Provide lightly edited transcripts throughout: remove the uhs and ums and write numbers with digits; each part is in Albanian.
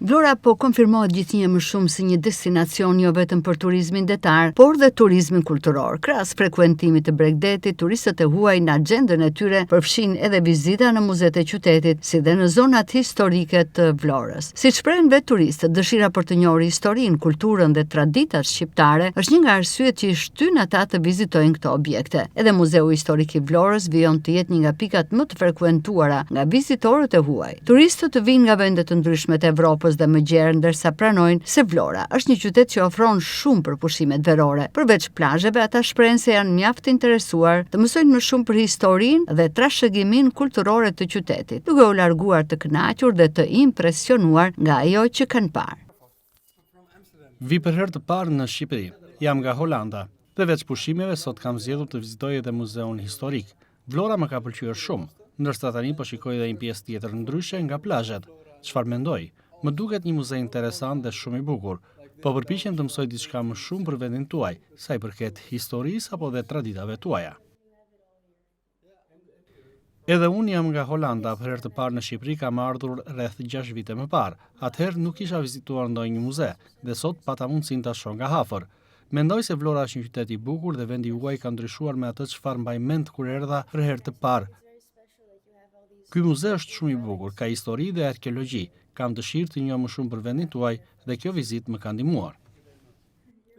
Vlora po konfirmohet gjithnjë më shumë si një destinacion jo vetëm për turizmin detar, por dhe turizmin kulturor. Krahas frekuentimit të Bregdetit, turistët e huaj në agjendën e tyre përfshin edhe vizita në muzetë e qytetit, si dhe në zonat historike të Vlorës. Siç shprehen vetë turistët, dëshira për të njohur historinë, kulturën dhe traditat shqiptare është një nga arsyet që i shtyn ata të vizitojnë këto objekte. Edhe Muzeu Historik i Vlorës vijon të jetë një nga pikat më të frekuentuara nga vizitorët e huaj. Turistët vinë nga vende të ndryshme të Evropës dhe më gjerë, ndërsa pranojnë se Vlora është një qytet që ofron shumë për pushimet verore. Përveç plazheve, ata shprehen se janë mjaft interesuar të mësojnë më shumë për historinë dhe trashëgimin kulturore të qytetit, duke u larguar të kënaqur dhe të impresionuar nga ajo që kanë parë. Vi për herë të parë në Shqipëri. Jam nga Holanda. Dhe veç pushimeve, sot kam zgjedhur të vizitoj edhe muzeun historik. Vlora më ka pëlqyer shumë, ndërsa tani po shikoj edhe një pjesë tjetër ndryshe nga plazhet. Çfarë mendoj? Më duket një muze interesant dhe shumë i bukur, po përpiqem të mësoj diçka më shumë për vendin tuaj, sa i përket historisë apo dhe traditave tuaja. Edhe unë jam nga Holanda, për herë të parë në Shqipëri kam ardhur rreth 6 vite më parë. Atëherë nuk kisha vizituar ndonjë muze dhe sot pata mundësinë ta shoh nga afër. Mendoj se Vlora është një qytet i bukur dhe vendi juaj ka ndryshuar me atë çfarë mbaj mend kur erdha për herë të parë. Ky muze është shumë i bukur, ka histori dhe arkeologji. Kam dëshirë të njoh më shumë për vendin tuaj dhe kjo vizitë më ka ndihmuar.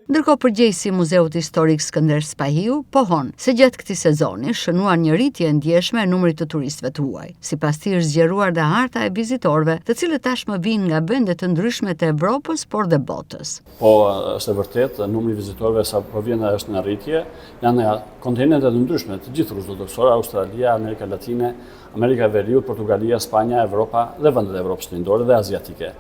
Ndërkohë përgjegjësi i Muzeut Historik Skënder Spahiu pohon se gjatë këtij sezoni shënuan një rritje e ndjeshme e numrit të turistëve të huaj. Sipas tij është zgjeruar dhe harta e vizitorëve, të cilët tashmë vinë nga vende të ndryshme të Evropës, por dhe botës. Po, është e vërtetë, numri i vizitorëve sa po vjen është në rritje, janë nga kontinente të ndryshme, të gjithë rrugëtorë, Australia, Amerika Latine, Amerika e Veriut, Portugalia, Spanja, Evropa dhe vendet e Evropës Lindore dhe aziatike.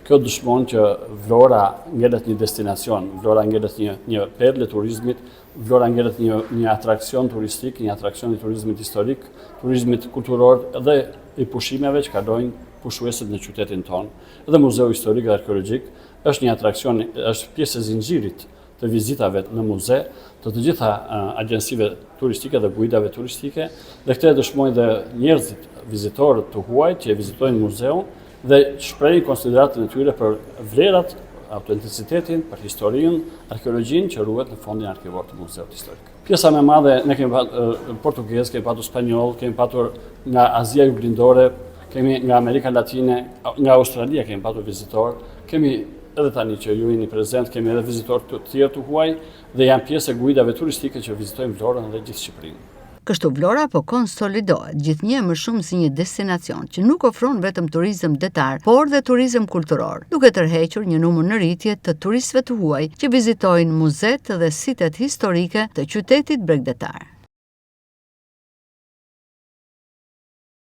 Kjo dëshmon që Vlora ngelet një destinacion, Vlora ngelet një perlë turizmit, Vlora ngelet një atrakcion turistik, një atrakcion i turizmit historik, turizmit kulturor dhe i pushimeve që kalojnë pushuesit në qytetin tonë. Dhe Muzeu Historik dhe Arkeologjik është një atrakcion, është pjesë e zinxhirit të vizitave në muze, të gjitha agjensive turistike dhe guidave turistike, dhe këtë e dëshmojnë dhe njerëzit, vizitorët të huaj që e vizitojnë muzeun dhe shprehin konsideratën e tyre për vlerat, autenticitetin, për historinë, arkeologjinë që ruhet në fondin arkivor të Muzeut Historik. Pjesa më e madhe ne kemi patur portugez, kemi patur spanjoll, kemi patur nga Azia Juglindore, kemi nga Amerika Latine, nga Australia kemi patur vizitor, kemi edhe tani që ju jeni prezent, kemi edhe vizitorë të tjerë të huaj dhe janë pjesë e guidave turistike që vizitojnë Vlorën dhe gjithë Shqipërinë. Kështu Vlora po konsolidohet gjithnjë më shumë si një destinacion që nuk ofron vetëm turizëm detar, por dhe turizëm kulturor, duke tërhequr një numër në rritje të turistëve të huaj që vizitojnë muzetë dhe sitet historike të qytetit bregdetar.